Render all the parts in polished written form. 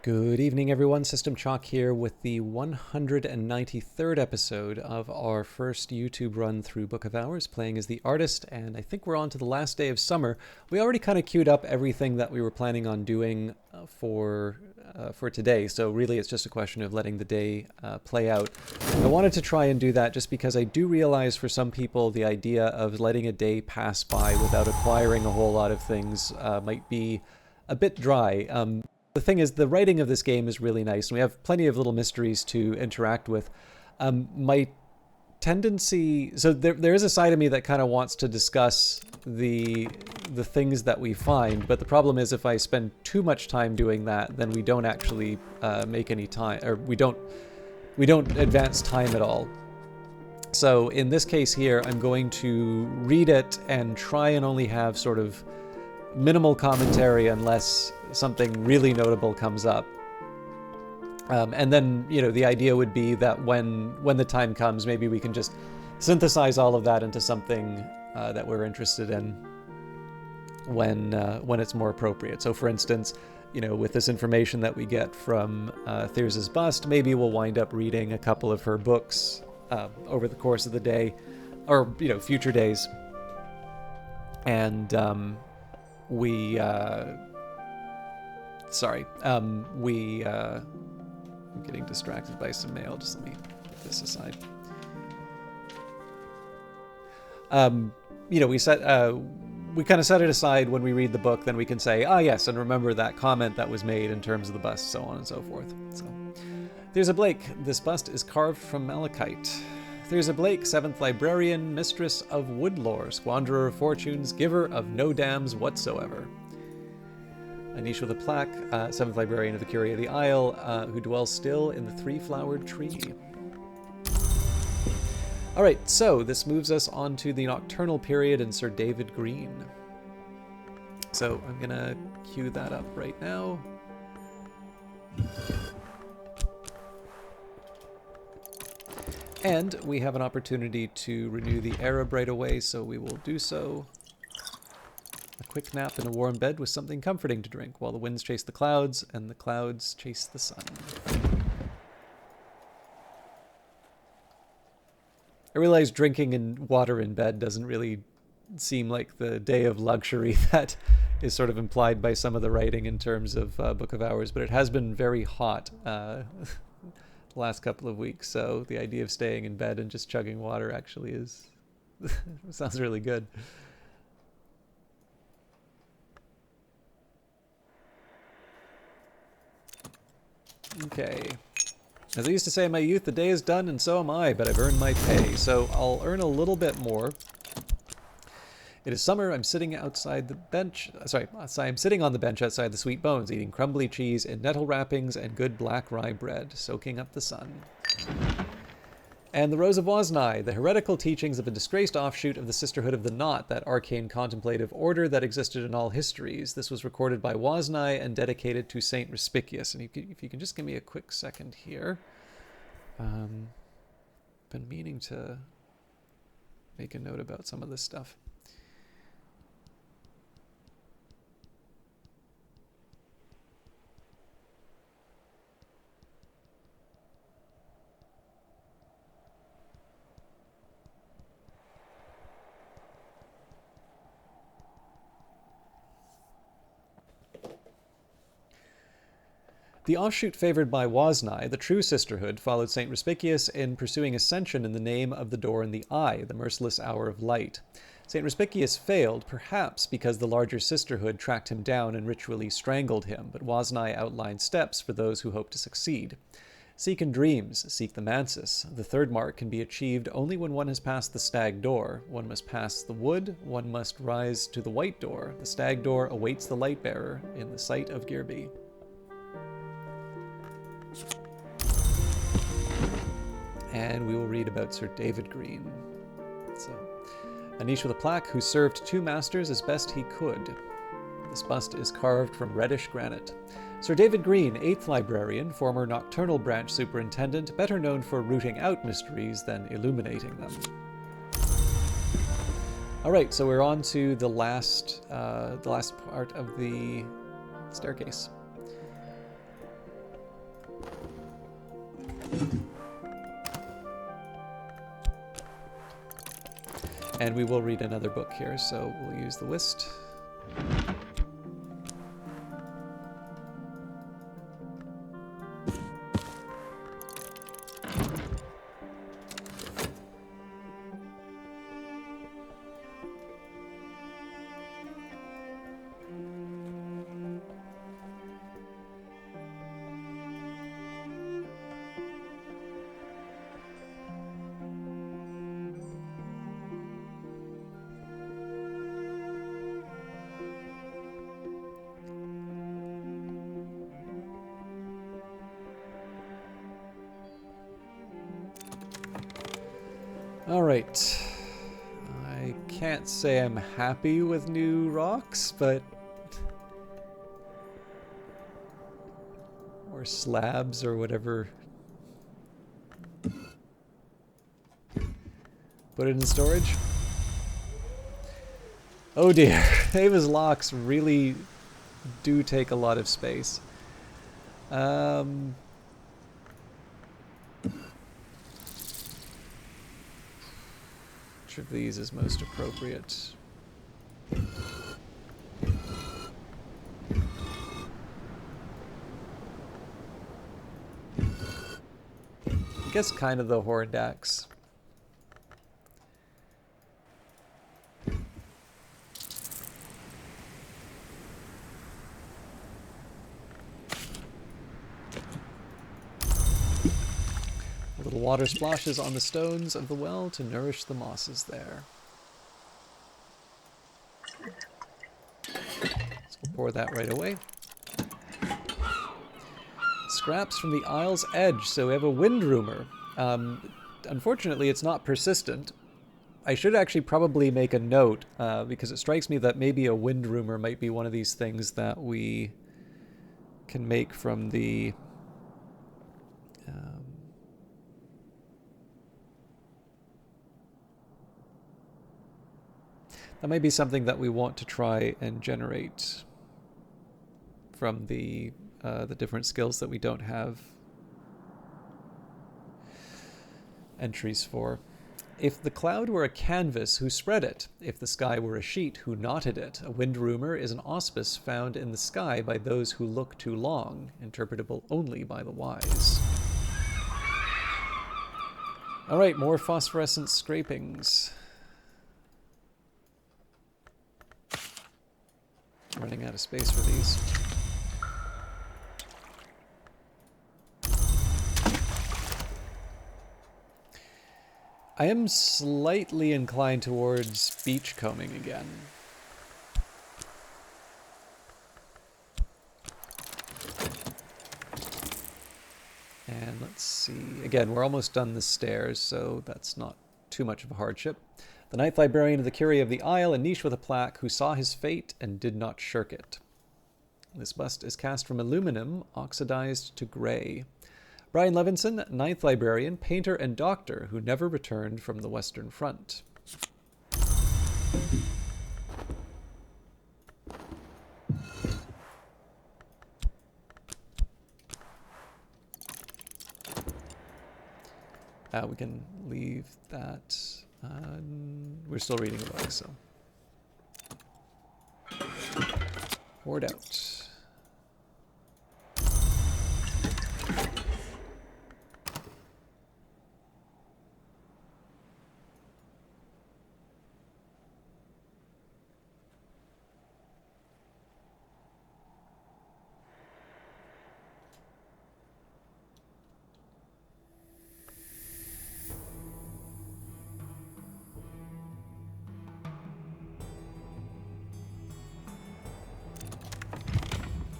Good evening, everyone. System Chalk here with the 193rd episode of our first YouTube run through Book of Hours, playing as the artist, and I think we're on to the last day of summer. We already kind of queued up everything that we were planning on doing for today, so really it's just a question of letting the day play out. I wanted to try and do that just because I do realize for some people the idea of letting a day pass by without acquiring a whole lot of things might be a bit dry. The thing is, the writing of this game is really nice, and we have plenty of little mysteries to interact with. My tendency... So there is a side of me that kind of wants to discuss the things that we find, but the problem is if I spend too much time doing that, then we don't actually make any time, or we don't advance time at all. So in this case here, I'm going to read it and try and only have sort of minimal commentary unless something really notable comes up. And then, you know, the idea would be that when the time comes, maybe we can just synthesize all of that into something that we're interested in when it's more appropriate. So for instance, you know, with this information that we get from Thyrsa's bust, maybe we'll wind up reading a couple of her books over the course of the day, or, you know, future days. And I'm getting distracted by some mail. Just let me put this aside. You know, we kind of set it aside when we read the book, then we can say, ah, yes, and remember that comment that was made in terms of the bust, so on and so forth. So, Thyrsa Blake. This bust is carved from malachite. Thyrsa Blake, 7th Librarian, Mistress of Woodlore, Squanderer of Fortunes, Giver of no dams whatsoever. A niche with a plaque, 7th Librarian of the Curie of the Isle, who dwells still in the three-flowered tree. Alright, so this moves us on to the nocturnal period in Sir David Green. So I'm gonna cue that up right now. And we have an opportunity to renew the Arab right away, so we will do so. A quick nap in a warm bed with something comforting to drink, while the winds chase the clouds and the clouds chase the sun. I realize drinking water in bed doesn't really seem like the day of luxury that is sort of implied by some of the writing in terms of Book of Hours, but it has been very hot the last couple of weeks, so the idea of staying in bed and just chugging water actually is sounds really good. Okay. As I used to say in my youth, the day is done and so am I, but I've earned my pay, so I'll earn a little bit more. It is summer. I'm sitting outside the bench. I'm sitting on the bench outside the Sweet Bones, eating crumbly cheese in nettle wrappings and good black rye bread, soaking up the sun. And the Rose of Woznai, the heretical teachings of a disgraced offshoot of the Sisterhood of the Knot, that arcane contemplative order that existed in all histories. This was recorded by Woznai and dedicated to Saint Respicius. And if you can just give me a quick second here. Been meaning to make a note about some of this stuff. The offshoot favored by Woznai, the true sisterhood, followed St. Respicius in pursuing ascension in the name of the door in the eye, the merciless hour of light. St. Respicius failed, perhaps because the larger sisterhood tracked him down and ritually strangled him, but Woznai outlined steps for those who hope to succeed. Seek in dreams, seek the mansis. The third mark can be achieved only when one has passed the stag door. One must pass the wood, one must rise to the white door. The stag door awaits the light bearer in the sight of Girby. And we will read about Sir David Green. So, a niche with a plaque who served two masters as best he could. This bust is carved from reddish granite. Sir David Green, 8th Librarian, former Nocturnal Branch Superintendent, better known for rooting out mysteries than illuminating them. Alright, so we're on to the last part of the staircase. And we will read another book here, so we'll use the whist. Alright. I can't say I'm happy with new rocks, but... or slabs or whatever. Put it in storage. Oh dear. Ava's locks really do take a lot of space. Which of these is most appropriate? I guess kind of the horned axe. Little water splashes on the stones of the well to nourish the mosses there. So we'll pour that right away. Scraps from the Isle's edge, so we have a wind rumor. Unfortunately, it's not persistent. I should actually probably make a note, because it strikes me that maybe a wind rumor might be one of these things that we can make from the... that might be something that we want to try and generate from the different skills that we don't have entries for. If the cloud were a canvas, who spread it? If the sky were a sheet, who knotted it? A wind rumor is an auspice found in the sky by those who look too long, interpretable only by the wise. All right, more phosphorescent scrapings. Running out of space for these. I am slightly inclined towards beachcombing again. And let's see. Again, we're almost done the stairs, so that's not too much of a hardship. The ninth librarian of the Curie of the Isle, a niche with a plaque, who saw his fate and did not shirk it. This bust is cast from aluminum, oxidized to gray. Brian Levinson, ninth librarian, painter, and doctor, who never returned from the Western Front. We can leave that. We're still reading a book, so. Poured out.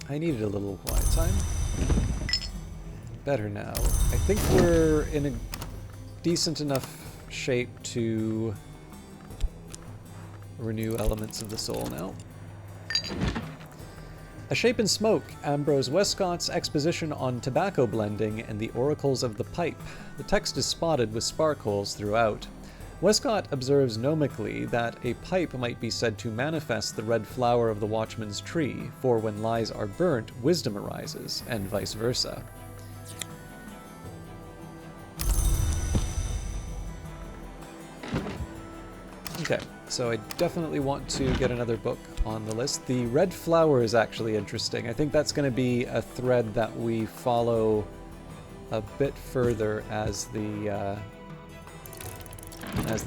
I needed a little quiet time. Better now. I think we're in a decent enough shape to renew elements of the soul now. A Shape in Smoke, Ambrose Westcott's exposition on tobacco blending and the oracles of the pipe. The text is spotted with spark holes throughout. Westcott observes gnomically that a pipe might be said to manifest the red flower of the watchman's tree, for when lies are burnt, wisdom arises, and vice versa. Okay, so I definitely want to get another book on the list. The red flower is actually interesting. I think that's going to be a thread that we follow a bit further as the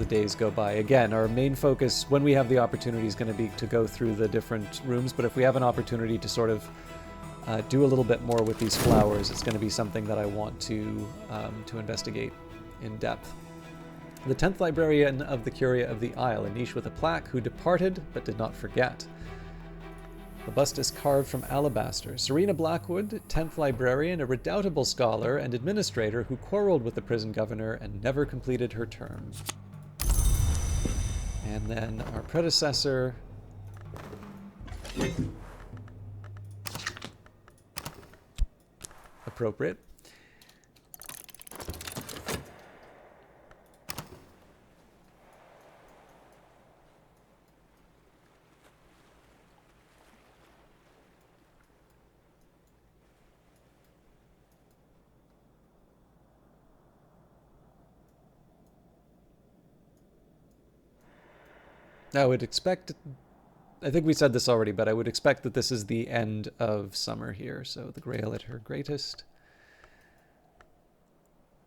days go by. Again, our main focus, when we have the opportunity, is going to be to go through the different rooms, but if we have an opportunity to sort of do a little bit more with these flowers, it's going to be something that I want to investigate in depth. The 10th librarian of the Curia of the Isle, a niche with a plaque, who departed but did not forget. The bust is carved from alabaster. Serena Blackwood, 10th librarian, a redoubtable scholar and administrator who quarreled with the prison governor and never completed her term. And then our predecessor... appropriate. I would expect, I think we said this already, but I would expect that this is the end of summer here. So the Grail at her greatest,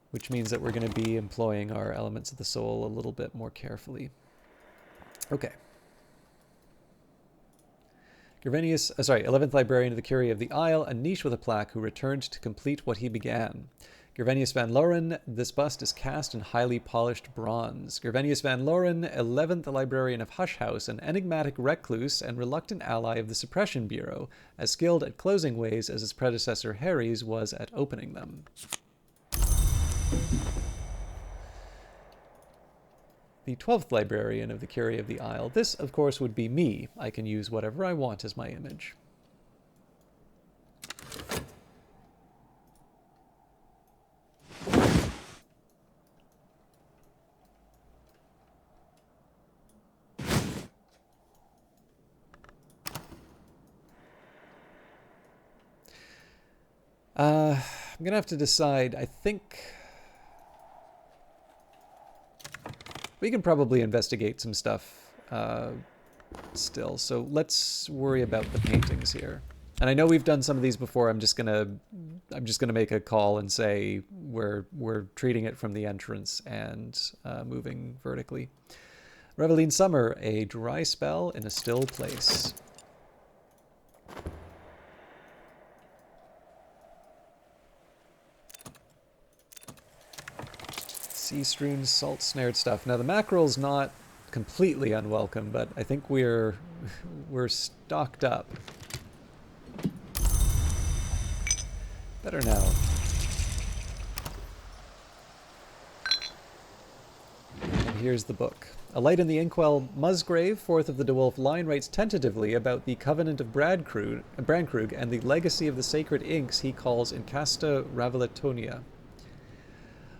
which means that we're going to be employing our elements of the soul a little bit more carefully. Okay. Gervenius, 11th librarian of the Curia of the Isle, a niche with a plaque who returned to complete what he began. Gervenius van Loren, this bust is cast in highly polished bronze. Gervenius van Loren, 11th librarian of Hush House, an enigmatic recluse and reluctant ally of the Suppression Bureau, as skilled at closing ways as his predecessor Harry's was at opening them. The 12th librarian of the Curia of the Isle. This, of course, would be me. I can use whatever I want as my image. I'm going to have to decide. I think we can probably investigate some stuff still. So let's worry about the paintings here. And I know we've done some of these before. I'm just gonna make a call and say we're treating it from the entrance and moving vertically. Reveline Summer, a dry spell in a still place. Sea-strewn, salt-snared stuff. Now the mackerel's not completely unwelcome, but I think we're stocked up. Better now. And here's the book. A Light in the Inkwell, Musgrave, 4th of the DeWolf line, writes tentatively about the Covenant of Brandkrug and the legacy of the sacred inks he calls Incasta Ravelatonia.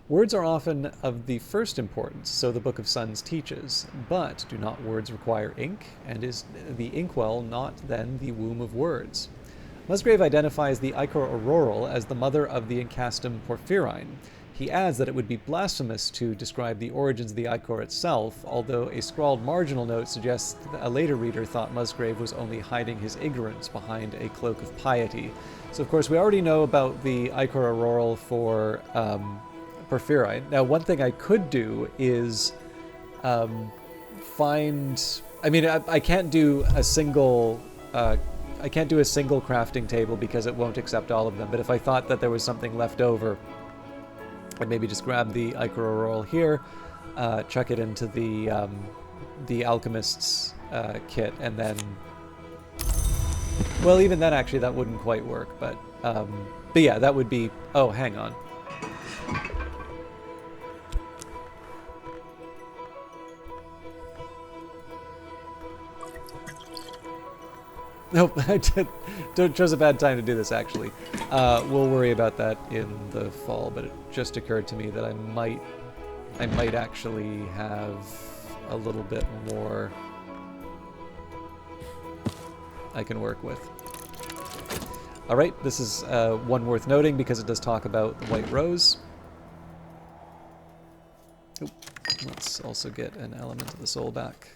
Words are often of the first importance, so the Book of Suns teaches, but do not words require ink, and is the inkwell not then the womb of words? Musgrave identifies the Ichor Auroral as the mother of the Incastum Porphyrine. He adds that it would be blasphemous to describe the origins of the Ichor itself, although a scrawled marginal note suggests that a later reader thought Musgrave was only hiding his ignorance behind a cloak of piety. So of course we already know about the Ichor Auroral for Porphyrine. Now, one thing I could do is find... I mean, I can't do a single... I can't do a single crafting table because it won't accept all of them, but if I thought that there was something left over, I'd maybe just grab the Ichor Auroral here, chuck it into the Alchemist's kit, and then... Well, even then, actually, that wouldn't quite work, but yeah, that would be... Oh, hang on. Nope, I chose a bad time to do this, actually. We'll worry about that in the fall, but it just occurred to me that I might actually have a little bit more I can work with. All right, this is one worth noting because it does talk about the White Rose. Oop. Let's also get an element of the soul back.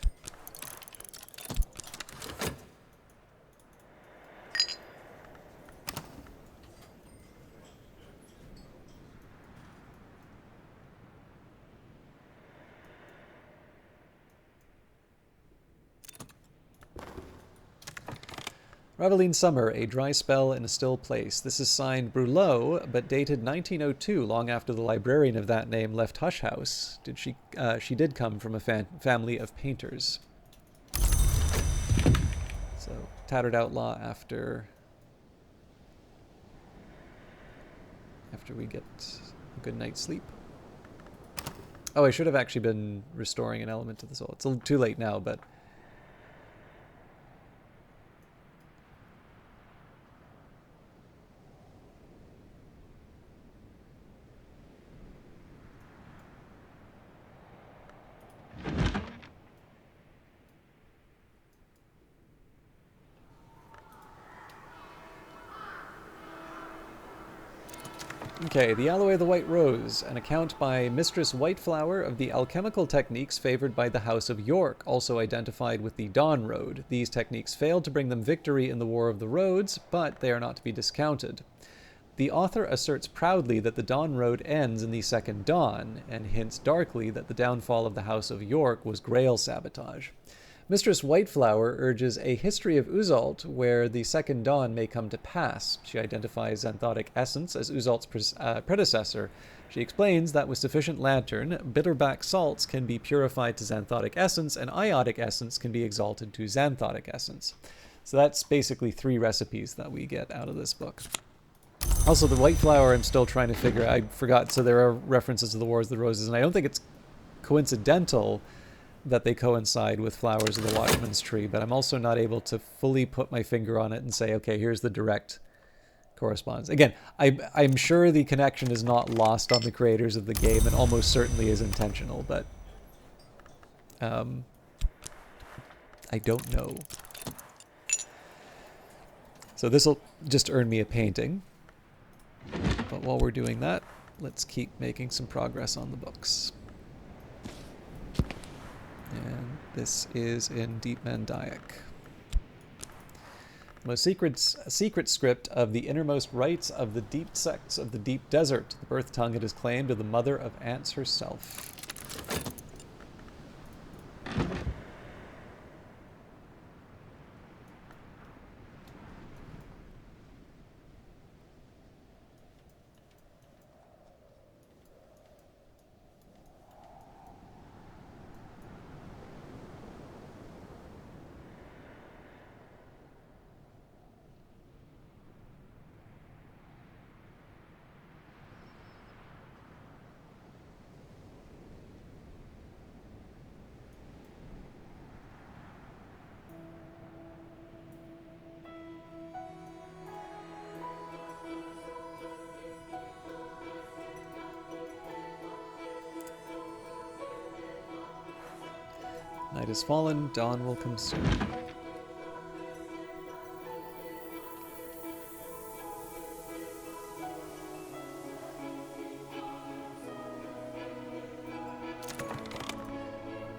Raveline Summer, a dry spell in a still place. This is signed Brulot, but dated 1902, long after the librarian of that name left Hush House. She did come from a family of painters. So, Tattered Outlaw after we get a good night's sleep. Oh, I should have actually been restoring an element to the soul. It's a little too late now, but... Okay, The Alloy of the White Rose, an account by Mistress Whiteflower of the alchemical techniques favored by the House of York, also identified with the Dawn Road. These techniques failed to bring them victory in the War of the Roads, but they are not to be discounted. The author asserts proudly that the Dawn Road ends in the Second Dawn, and hints darkly that the downfall of the House of York was Grail sabotage. Mistress Whiteflower urges a history of Uzalt where the Second Dawn may come to pass. She identifies xanthotic essence as Uzalt's predecessor. She explains that with sufficient lantern, bitterback salts can be purified to xanthotic essence, and iotic essence can be exalted to xanthotic essence. So that's basically 3 recipes that we get out of this book. Also, the White Flower I'm still trying to figure out. I forgot, so there are references to the Wars of the Roses, and I don't think it's coincidental that they coincide with Flowers of the Watchman's Tree, but I'm also not able to fully put my finger on it and say, okay, here's the direct correspondence. Again, I'm sure the connection is not lost on the creators of the game and almost certainly is intentional, but I don't know. So this will just earn me a painting. But while we're doing that, let's keep making some progress on the books. And this is in Deep Mandaic. The most secret script of the innermost rites of the deep sects of the deep desert. The birth tongue it is claimed of the mother of ants herself. Night has fallen, dawn will come soon.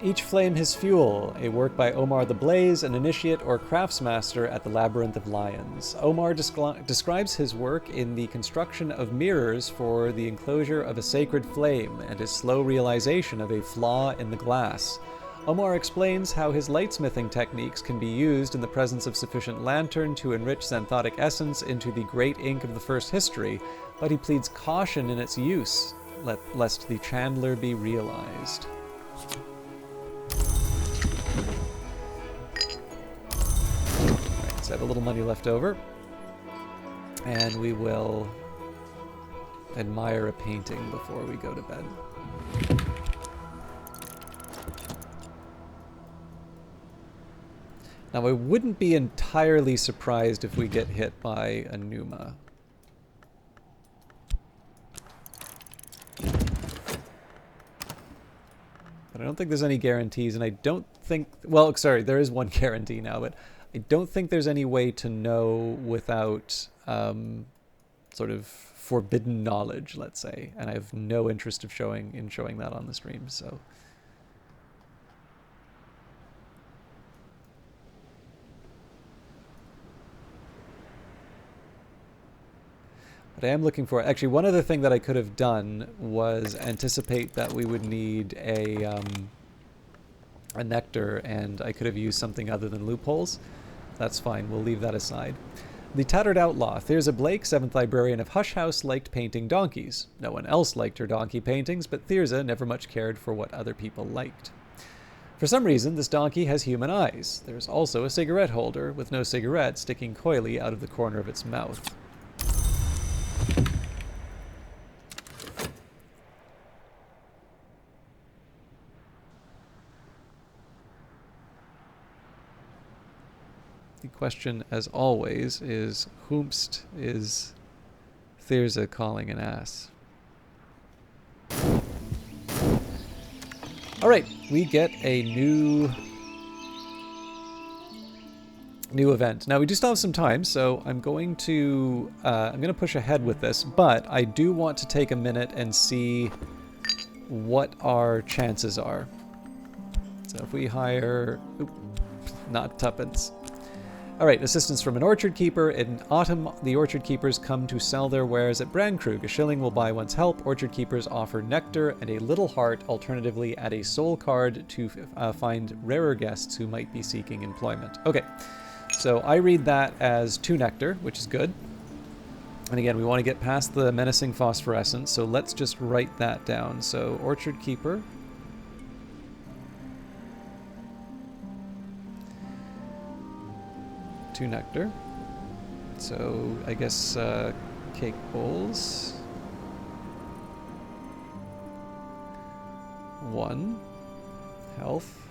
Each Flame His Fuel, a work by Omar the Blaze, an initiate or craftsmaster at the Labyrinth of Lions. Omar describes his work in the construction of mirrors for the enclosure of a sacred flame and his slow realization of a flaw in the glass. Omar explains how his lightsmithing techniques can be used in the presence of sufficient lantern to enrich xanthotic essence into the great ink of the first history, but he pleads caution in its use, lest the chandler be realized. Right, so I have a little money left over, and we will admire a painting before we go to bed. Now, I wouldn't be entirely surprised if we get hit by a Numa. But I don't think there's any guarantees, and I don't think... Well, sorry, there is one guarantee now, but I don't think there's any way to know without sort of forbidden knowledge, let's say. And I have no interest in showing that on the stream, so But I am looking for... Actually, one other thing that I could have done was anticipate that we would need a nectar, and I could have used something other than loopholes. That's fine. We'll leave that aside. The Tattered Outlaw. Thyrza Blake, 7th Librarian of Hush House, liked painting donkeys. No one else liked her donkey paintings, but Thyrza never much cared for what other people liked. For some reason, this donkey has human eyes. There's also a cigarette holder, with no cigarette sticking coyly out of the corner of its mouth. The question, as always, is whomst is Thyrza calling an ass? Alright, we get a new event. Now, we do still have some time, so I'm going to push ahead with this, but I do want to take a minute and see what our chances are. So if we hire... Oop, not tuppence. Alright, assistance from an orchard keeper. In autumn, the orchard keepers come to sell their wares at Brandkrug. A shilling will buy one's help. Orchard keepers offer nectar and a little heart. Alternatively, add a soul card to find rarer guests who might be seeking employment. Okay, so I read that as 2 nectar, which is good. And again, we want to get past the menacing phosphorescence, so let's just write that down. So, orchard keeper. Two nectar. So I guess cake bowls. 1 health.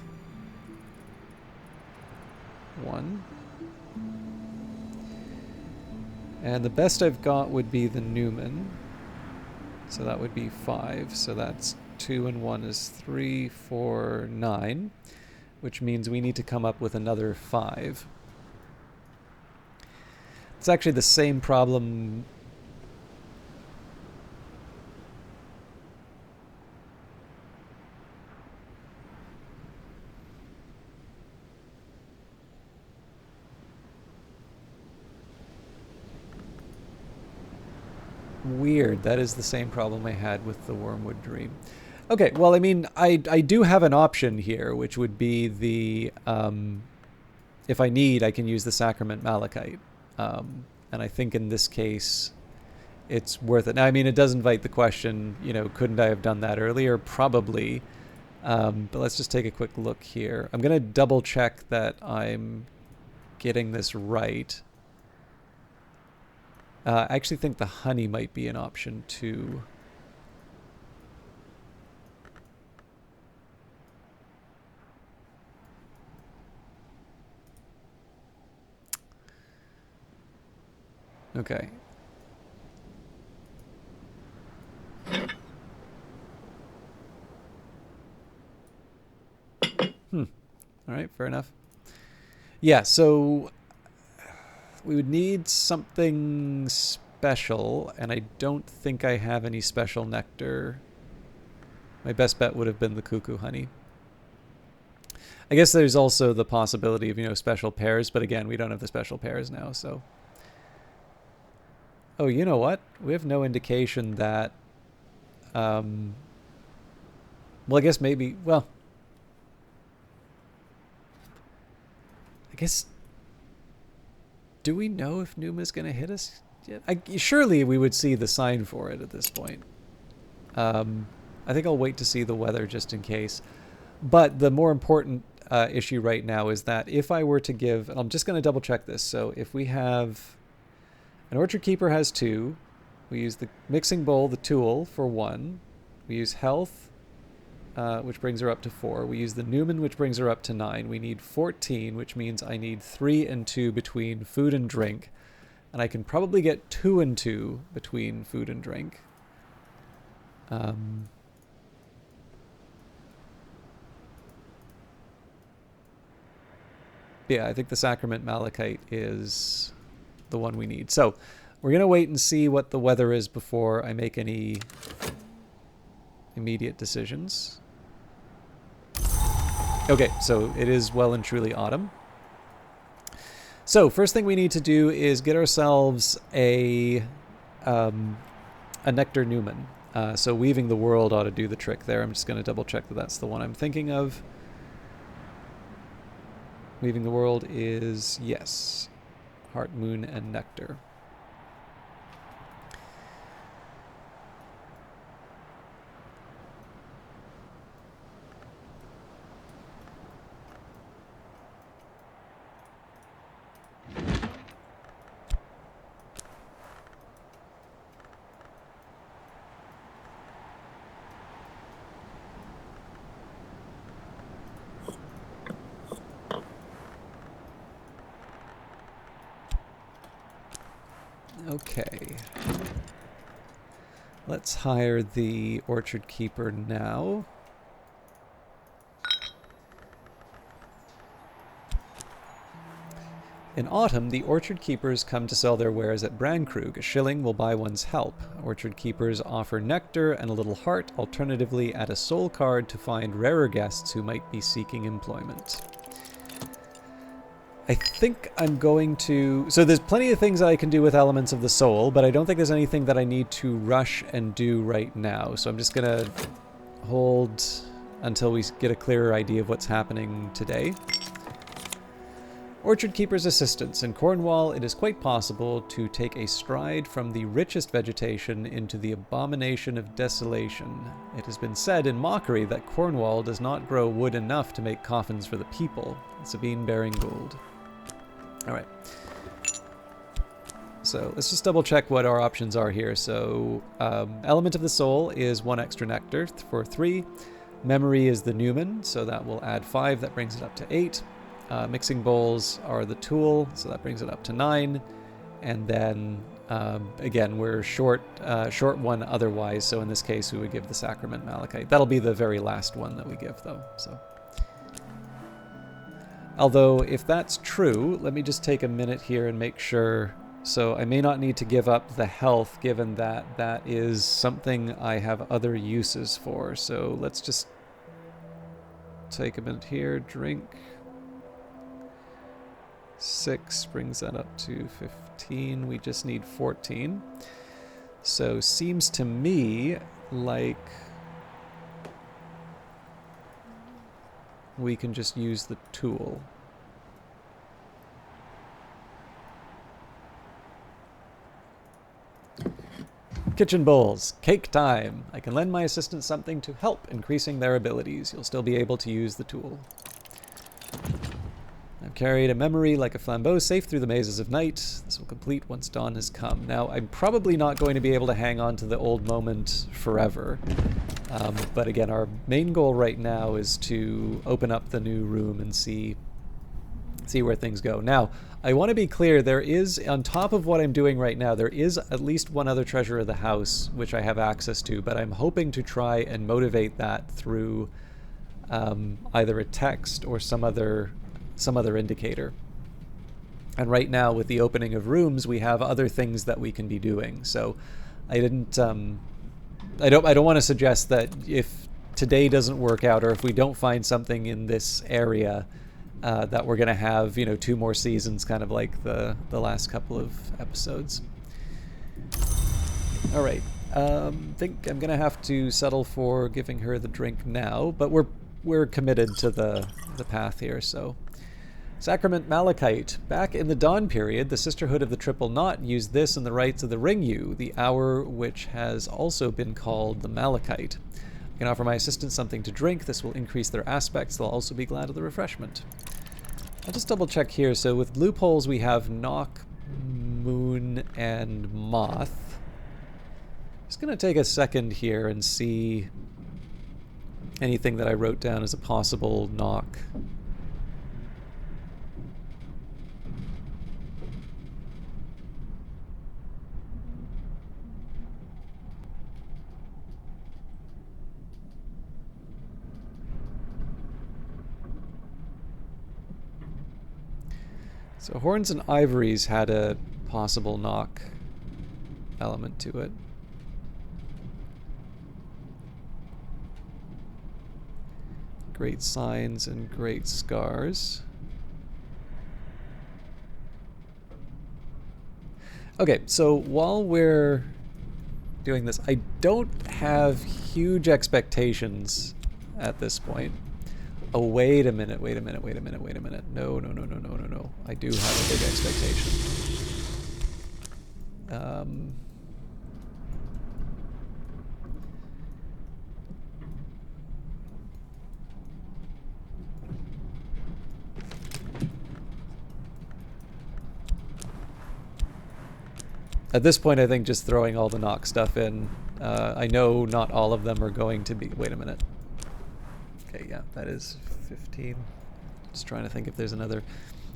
1. And the best I've got would be the Newman. So that would be 5. So that's 2 and 1 is 3, 4, 9. Which means we need to come up with another 5. It's actually the same problem. Weird. That is the same problem I had with the Wormwood Dream. Okay, well, I mean, I do have an option here, which would be the, if I need, I can use the Sacrament Malachite. And I think in this case, it's worth it. Now, I mean, it does invite the question, you know, couldn't I have done that earlier? Probably. But let's just take a quick look here. I'm going to double check that I'm getting this right. I actually think the honey might be an option too. Okay. All right, fair enough. Yeah, so we would need something special, and I don't think I have any special nectar. My best bet would have been the cuckoo honey. I guess there's also the possibility of, you know, special pears, but again, we don't have the special pears now, so... Oh, you know what? We have no indication that... well, I guess maybe... Well... I guess... Do we know if Numa's going to hit us yet? Surely we would see the sign for it at this point. I think I'll wait to see the weather just in case. But the more important issue right now is that if I were to give... I'm just going to double check this. So if we have... An orchard keeper has 2. We use the mixing bowl, the tool, for 1. We use health, which brings her up to 4. We use the Newman, which brings her up to 9. We need 14, which means I need 3 and 2 between food and drink. And I can probably get 2 and 2 between food and drink. Yeah, I think the Sacrament Malachite is... the one we need. So we're going to wait and see what the weather is before I make any immediate decisions. Okay, so it is well and truly autumn. So first thing we need to do is get ourselves a a nectar Newman. So Weaving the World ought to do the trick there. I'm just going to double check that that's the one I'm thinking of. Weaving the World is, yes, Heart, Moon, and Nectar. Okay. Let's hire the Orchard Keeper now. In autumn, the Orchard Keepers come to sell their wares at Brandkrug. A shilling will buy one's help. Orchard Keepers offer nectar and a little heart, alternatively add a soul card to find rarer guests who might be seeking employment. I think I'm going to... So there's plenty of things that I can do with Elements of the Soul, but I don't think there's anything that I need to rush and do right now. So I'm just going to hold until we get a clearer idea of what's happening today. Orchard Keeper's Assistance. In Cornwall, it is quite possible to take a stride from the richest vegetation into the abomination of desolation. It has been said in mockery that Cornwall does not grow wood enough to make coffins for the people. Sabine Baring Gould. Alright. So let's just double check what our options are here. So Element of the Soul is 1 extra nectar for 3. Memory is the Newman, so that will add 5. That brings it up to 8. Mixing bowls are the tool, so that brings it up to 9. And then again, we're short 1 otherwise, so in this case we would give the Sacrament Malachite. That'll be the very last one that we give though. So although if that's true, let me just take a minute here and make sure. So I may not need to give up the health, given that that is something I have other uses for. So let's just take a minute here, drink. 6 brings that up to 15. We just need 14. So seems to me like we can just use the tool. Kitchen bowls. Cake time. I can lend my assistant something to help increasing their abilities. You'll still be able to use the tool. I've carried a memory like a flambeau safe through the mazes of night. This will complete once dawn has come. Now, I'm probably not going to be able to hang on to the old moment forever. But again, our main goal right now is to open up the new room and see where things go. Now, I want to be clear, there is, on top of what I'm doing right now, there is at least one other treasure of the house which I have access to, but I'm hoping to try and motivate that through either a text or some other indicator. And right now, with the opening of rooms, we have other things that we can be doing. So I didn't I don't want to suggest that if today doesn't work out, or if we don't find something in this area, that we're going to have, 2 more seasons, kind of like the last couple of episodes. All right. Think I'm going to have to settle for giving her the drink now, but we're committed to the path here, so. Sacrament Malachite. Back in the Dawn period, the Sisterhood of the Triple Knot used this in the rites of the Ringyu, the hour which has also been called the Malachite. I can offer my assistants something to drink. This will increase their aspects. They'll also be glad of the refreshment. I'll just double check here. So with loopholes, we have Knock, Moon, and Moth. Just going to take a second here and see anything that I wrote down as a possible knock. So Horns and Ivories had a possible knock element to it. Great Signs and Great Scars. Okay, so while we're doing this, I don't have huge expectations at this point. Oh, wait a minute, wait a minute, wait a minute, wait a minute. No, no, no, no, no, no, no. I do have a big expectation. At this point, I think just throwing all the knock stuff in. I know not all of them are going to be... Wait a minute. Okay, yeah, that is 15. Just trying to think if there's another...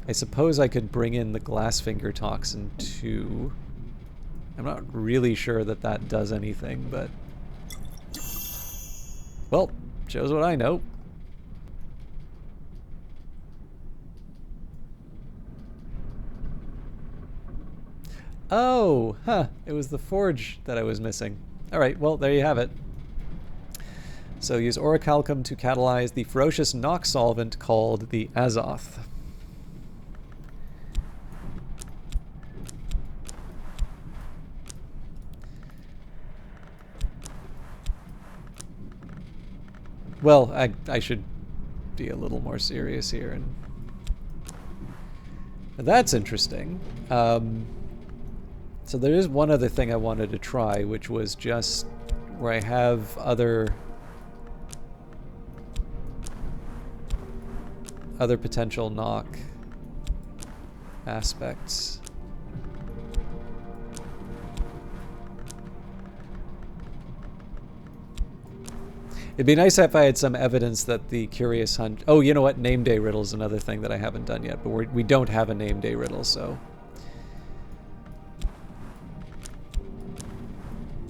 I suppose I could bring in the Glassfinger Toxin too. I'm not really sure that that does anything, but... Well, shows what I know. Oh, huh. It was the forge that I was missing. Alright, well, there you have it. So use orichalcum to catalyze the ferocious knock solvent called the Azoth. Well, I should be a little more serious here. And that's interesting. So there is one other thing I wanted to try, which was just where I have other potential knock aspects. It'd be nice if I had some evidence that the Curious Hunt... Oh, you know what? Name Day Riddle is another thing that I haven't done yet, but we don't have a Name Day Riddle, so...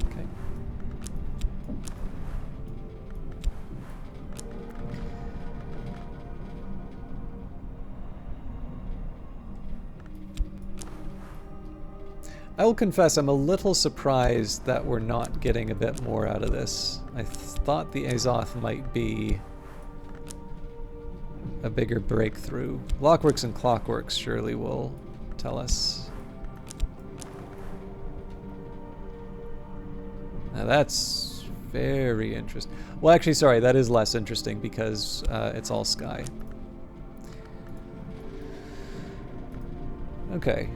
Okay. I will confess I'm a little surprised that we're not getting a bit more out of this. I thought the Azoth might be a bigger breakthrough. Lockworks and Clockworks surely will tell us. Now that's very interesting. Well, actually, sorry, that is less interesting because it's all sky. Okay.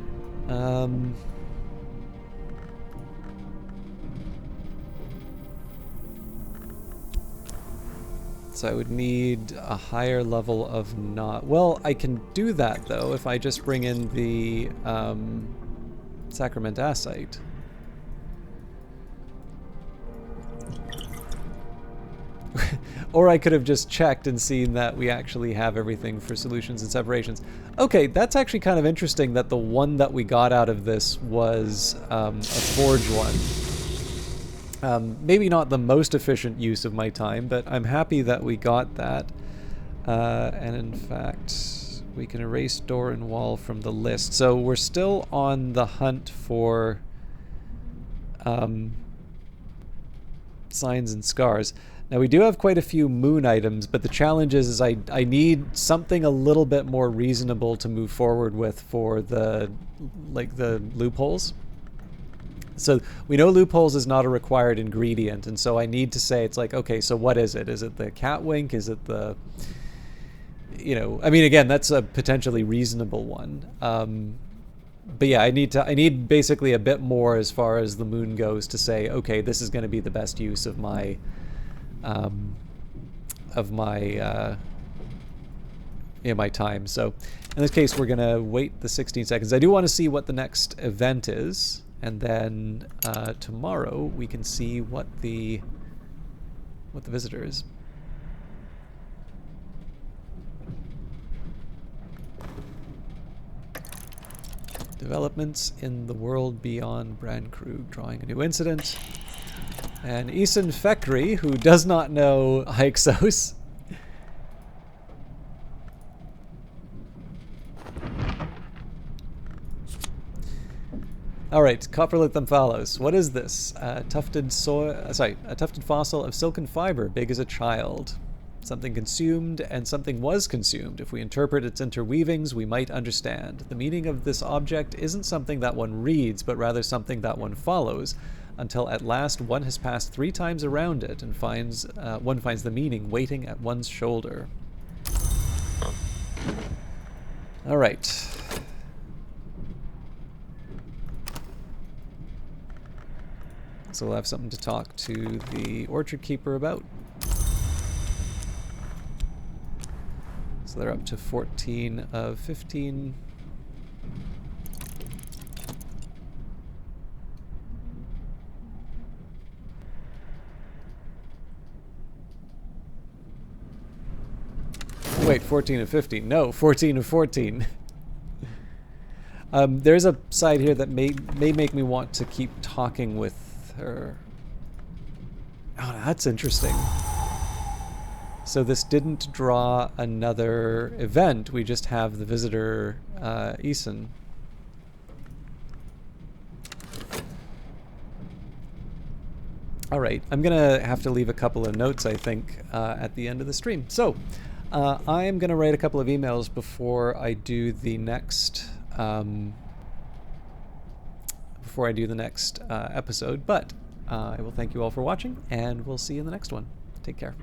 So I would need a higher level of not... Well, I can do that, though, if I just bring in the Sacramentacite. Or I could have just checked and seen that we actually have everything for solutions and separations. Okay, that's actually kind of interesting that the one that we got out of this was a forge one. Maybe not the most efficient use of my time, but I'm happy that we got that. And in fact, we can erase door and wall from the list. So we're still on the hunt for signs and scars. Now we do have quite a few moon items, but the challenge is I need something a little bit more reasonable to move forward with for the loopholes. So we know loopholes is not a required ingredient, and so I need to say, it's like, okay, so what is it? Is it the catwink? Is it the, you know, I mean, again, that's a potentially reasonable one. But yeah, I need basically a bit more as far as the moon goes to say, okay, this is going to be the best use of my, my time. So in this case, we're going to wait the 16 seconds. I do want to see what the next event is. And then tomorrow we can see what the visitor is. Developments in the world beyond Brandkrug, drawing a new incident. And Isan Fekri, who does not know Hyksos. All right, Coprolith Amphalos. What is this? A tufted fossil of silken fiber, big as a child. Something consumed and something was consumed. If we interpret its interweavings, we might understand. The meaning of this object isn't something that one reads, but rather something that one follows, until at last one has passed 3 times around it and one finds the meaning waiting at one's shoulder. All right. So we'll have something to talk to the orchard keeper about. So they're up to 14 of 15. Wait, 14 of 15. No, 14 of 14. There's a side here that may make me want to keep talking with her. Oh, that's interesting. So this didn't draw another event. We just have the visitor, Eason. All right, I'm gonna have to leave a couple of notes, I think, at the end of the stream. So I'm gonna write a couple of emails before I do the next episode. But I will thank you all for watching, and we'll see you in the next one. Take care.